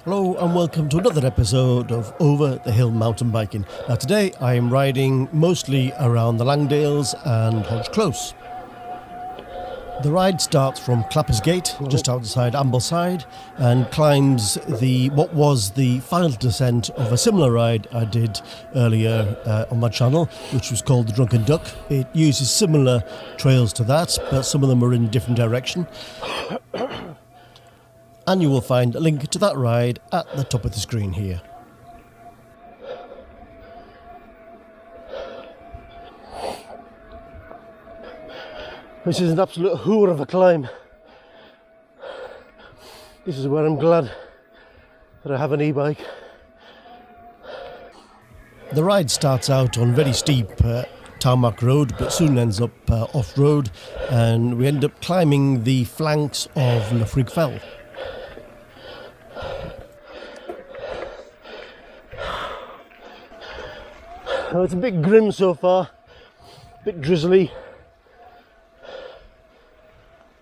Hello and welcome to another episode of Over the Hill Mountain Biking. Now today I am riding mostly around the Langdales and Hodge Close. The ride starts from Clappers Gate, just outside Ambleside, and climbs what was the final descent of a similar ride I did earlier on my channel, which was called the Drunken Duck. It uses similar trails to that, but some of them are in a different direction. And you will find a link to that ride at the top of the screen here. This is an absolute hoor of a climb. This is where I'm glad that I have an e-bike. The ride starts out on very steep tarmac road, but soon ends up off-road, and we end up climbing the flanks of Lafrig Fell. Well, it's a bit grim so far, a bit drizzly,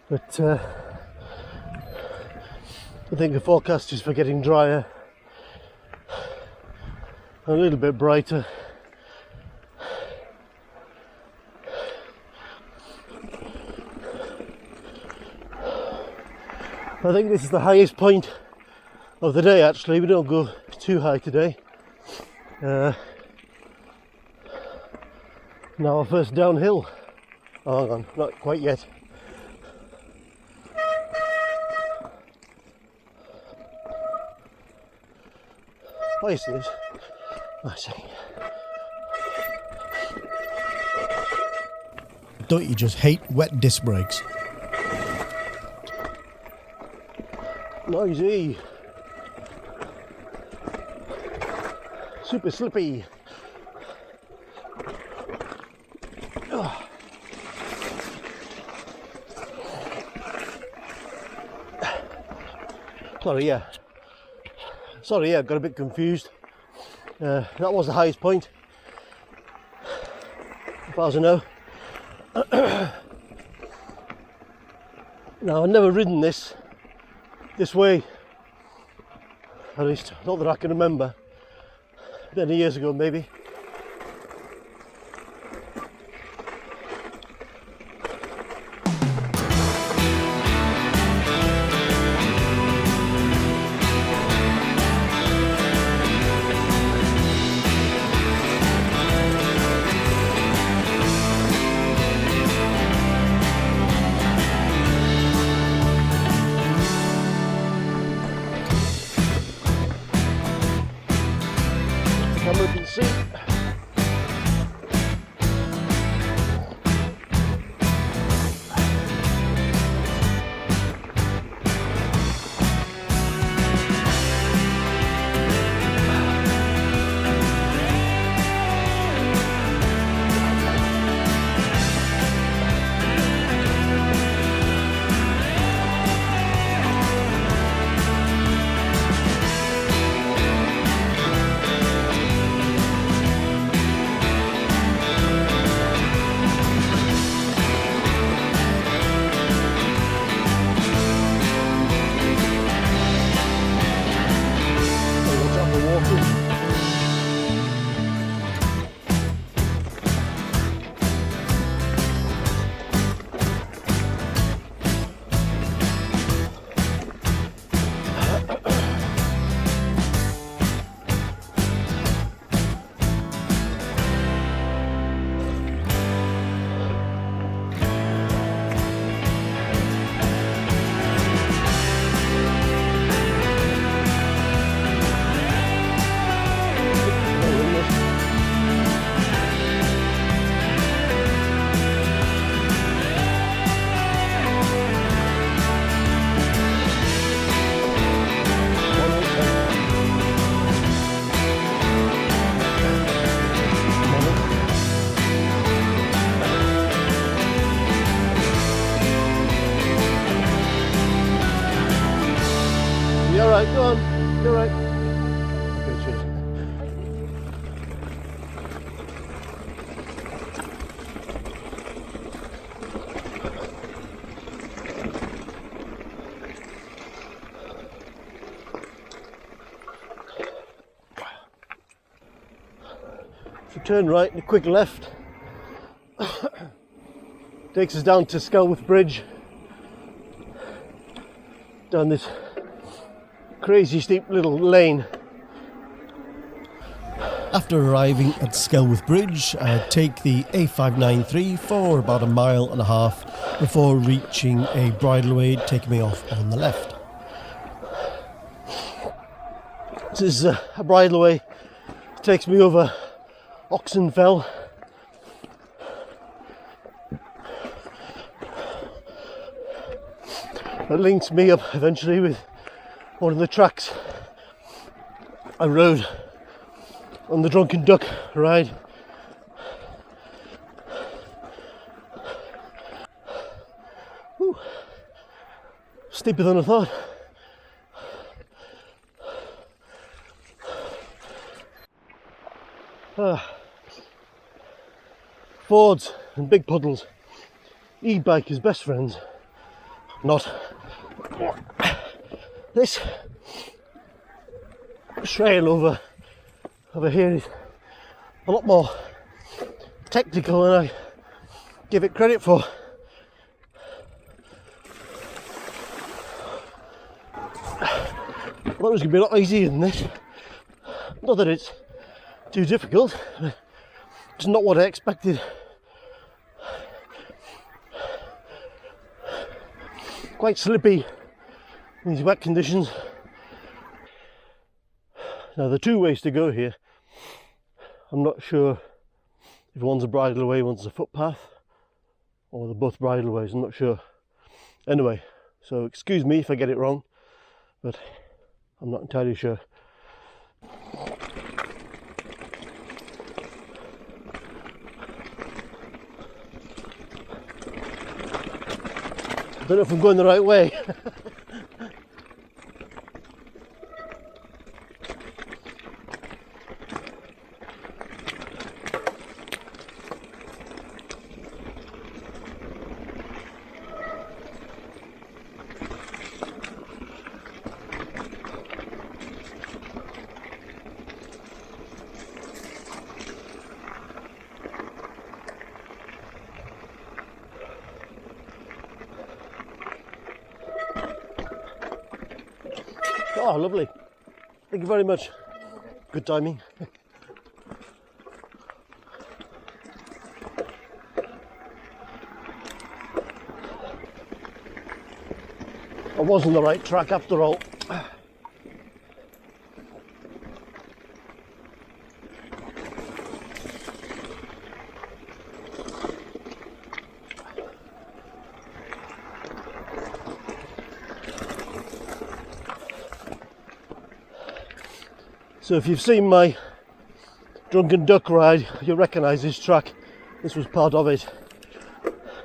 but I think the forecast is for getting drier, a little bit brighter. I think this is the highest point of the day actually. We don't go too high today. Now our first downhill. Oh, hang on, not quite yet. Oh, yes it is. I see. Don't you just hate wet disc brakes? Noisy. Super slippy. Sorry, I got a bit confused. That was the highest point, as far as I know. Now, I've never ridden this way, at least not that I can remember. Many years ago, maybe. Camera can see. So turn right and a quick left. Takes us down to Skelworth Bridge. Down this crazy steep little lane. After arriving at Skelworth Bridge, I take the A593 for about 1.5 miles before reaching a bridleway taking me off on the left. This is a bridleway. It takes me over Oxenfell. It links me up eventually with one of the tracks I rode on the Drunken Duck ride. Whew. Steeper than I thought. Fords and big puddles. E-bike is best friends. Not. This trail over here is a lot more technical than I give it credit for. I thought it was going to be a lot easier than this. Not that it's too difficult, but it's not what I expected. Quite slippy in these wet conditions. Now there are two ways to go here. I'm not sure if one's a bridleway, one's a footpath, or they're both bridleways, I'm not sure. Anyway, so excuse me if I get it wrong, but I'm not entirely sure. I don't know if I'm going the right way. Oh, lovely. Thank you very much. Good timing. I was on the right track after all. So if you've seen my Drunken Duck ride, you'll recognise this track. This was part of it.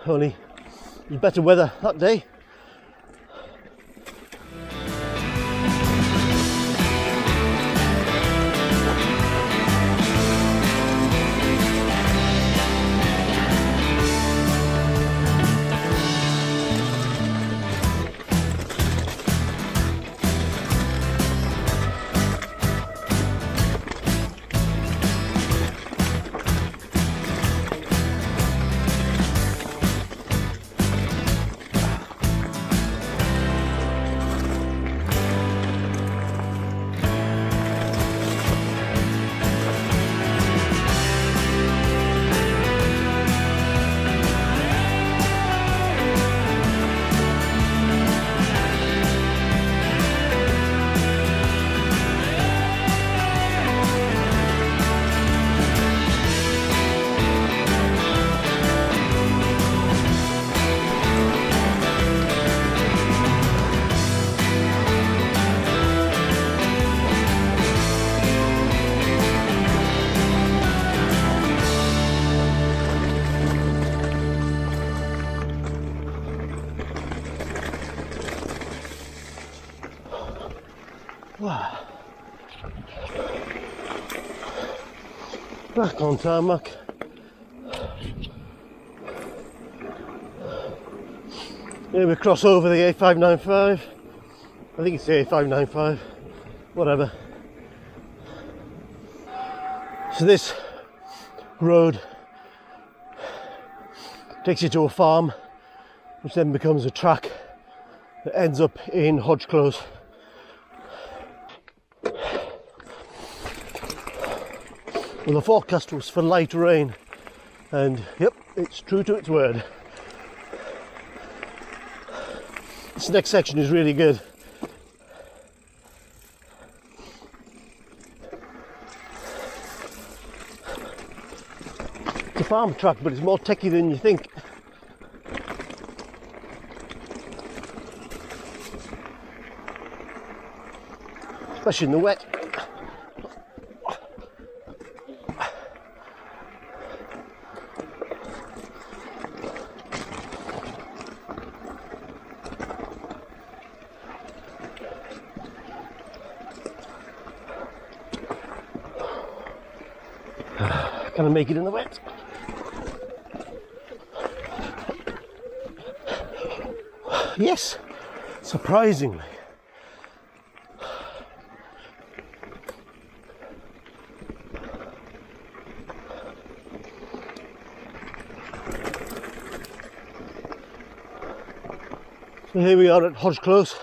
Only it was better weather that day. Wow. Back on tarmac. Here we cross over the A595. I think it's the A595. Whatever. So this road. Takes you to a farm, which then becomes a track that ends up in Hodge Close. Well, the forecast was for light rain, and yep, it's true to its word. This next section is really good. It's a farm track, but it's more techie than you think. Especially in the wet. Can I make it in the wet? Yes, surprisingly. So here we are at Hodge Close.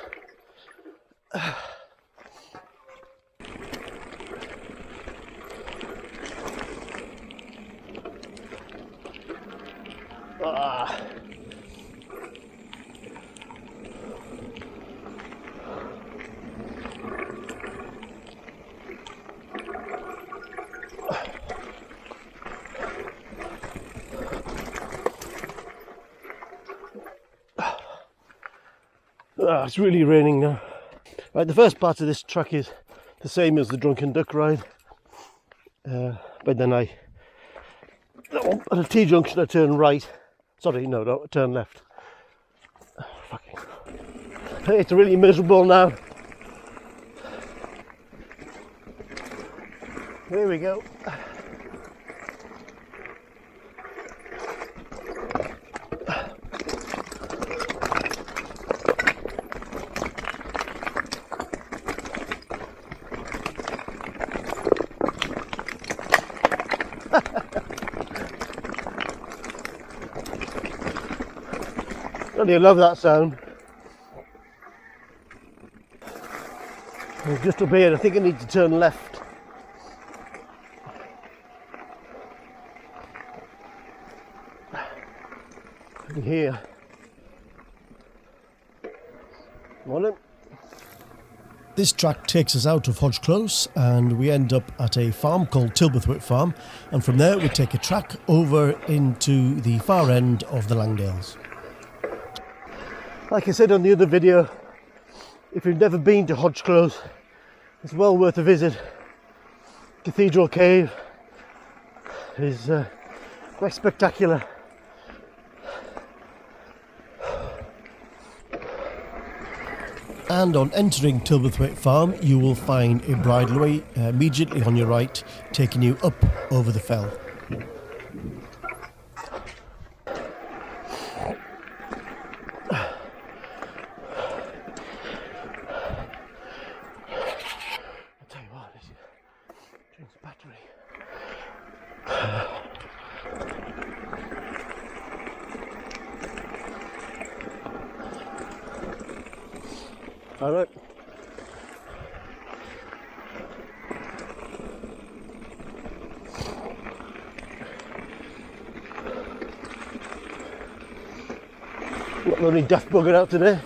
It's really raining now. Right, the first part of this track is the same as the Drunken Duck ride, but then at a T-junction I turn right. Sorry, no, I turn left. It's really miserable now. Here we go. I love that sound. Just up here, I think I need to turn left. Here. Morning. This track takes us out of Hodge Close and we end up at a farm called Tilberthwaite Farm, and from there we take a track over into the far end of the Langdales. Like I said on the other video, if you've never been to Hodge Close, it's well worth a visit. Cathedral Cave is quite spectacular. And on entering Tilberthwaite Farm, you will find a bridleway immediately on your right, taking you up over the fell. All right. Not the only daft bugger out today.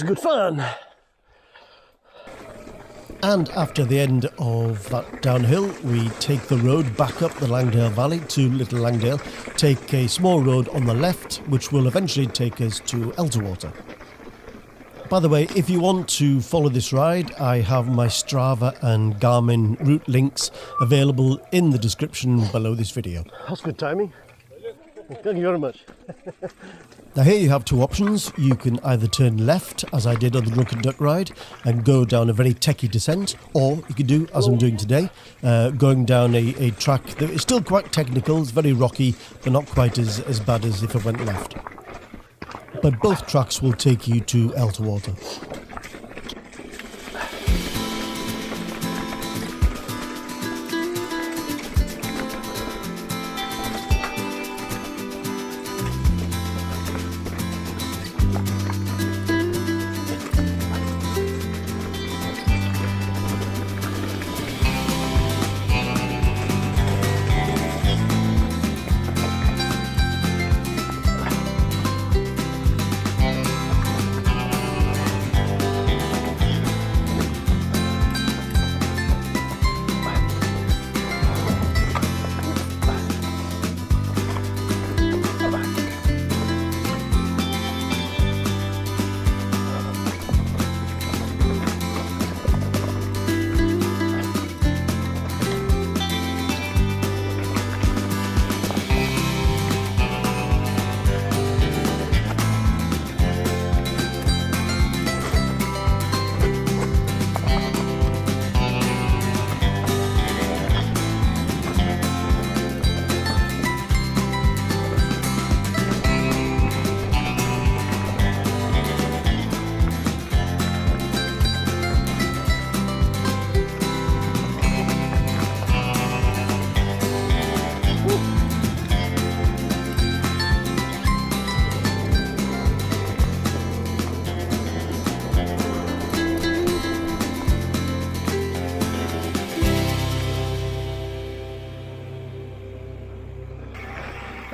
lots of good fun. And after the end of that downhill, we take the road back up the Langdale Valley to Little Langdale, take a small road on the left, which will eventually take us to Elterwater. By the way, if you want to follow this ride, I have my Strava and Garmin route links available in the description below this video. That's good timing. Thank you very much. Now here you have two options. You can either turn left, as I did on the Drunken Duck ride, and go down a very techie descent, or you can do, as I'm doing today, going down a track that is still quite technical, it's very rocky, but not quite as bad as if I went left. But both tracks will take you to Elterwater.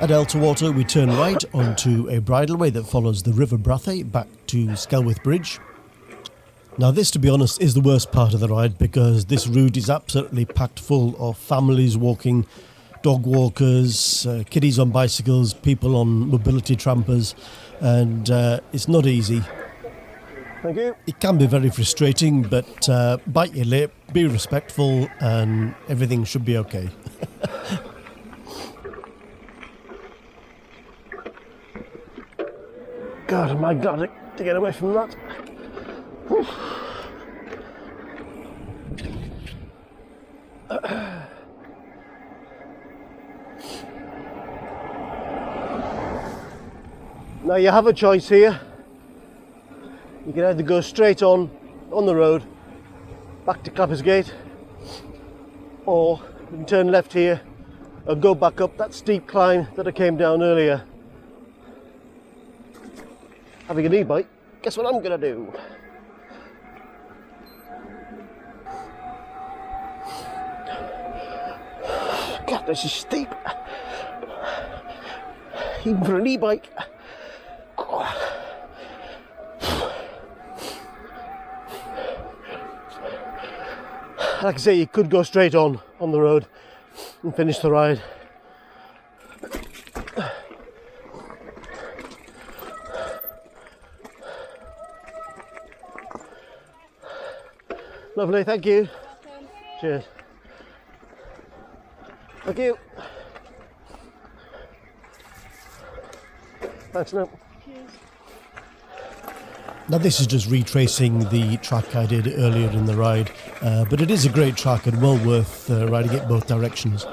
At Elterwater, we turn right onto a bridleway that follows the River Brathay back to Skelwith Bridge. Now this, to be honest, is the worst part of the ride because this route is absolutely packed full of families walking, dog walkers, kiddies on bicycles, people on mobility trampers, and it's not easy. Thank you. It can be very frustrating, but bite your lip, be respectful, and everything should be okay. God, am I glad to get away from that. Whew. Now you have a choice here. You can either go straight on the road back to Clappers Gate, or you can turn left here and go back up that steep climb that I came down earlier. Having an e-bike, guess what I'm gonna do? God, this is steep. Even for an e-bike. Like I say, you could go straight on the road and finish the ride. Lovely, thank you. Cheers. Thank you. Thanks now. Cheers. Now this is just retracing the track I did earlier in the ride, but it is a great track and well worth riding it both directions.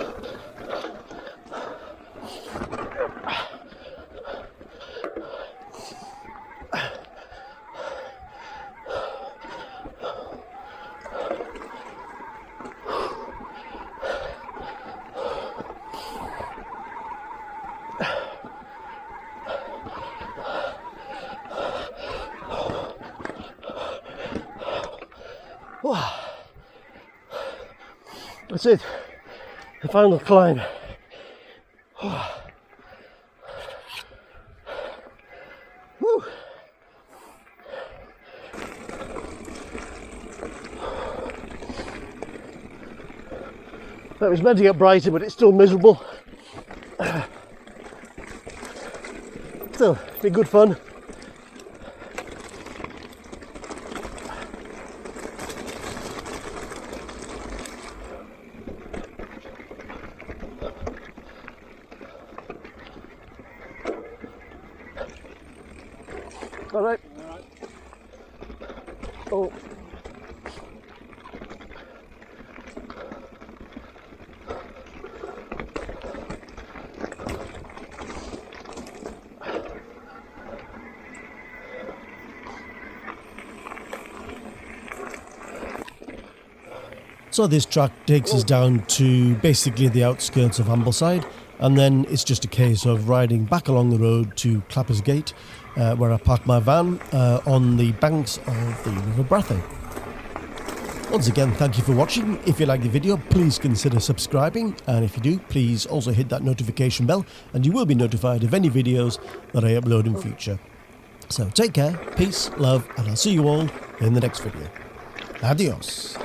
That's it, the final climb. It was meant to get brighter, but it's still miserable. Still, it's been good fun. All right. Oh. So this track takes us down to basically the outskirts of Ambleside, and then it's just a case of riding back along the road to Clappers Gate, where I parked my van on the banks of the River Brathay. Once again, thank you for watching. If you like the video, please consider subscribing, and if you do, please also hit that notification bell, and you will be notified of any videos that I upload in future. So take care, peace, love, and I'll see you all in the next video. Adios.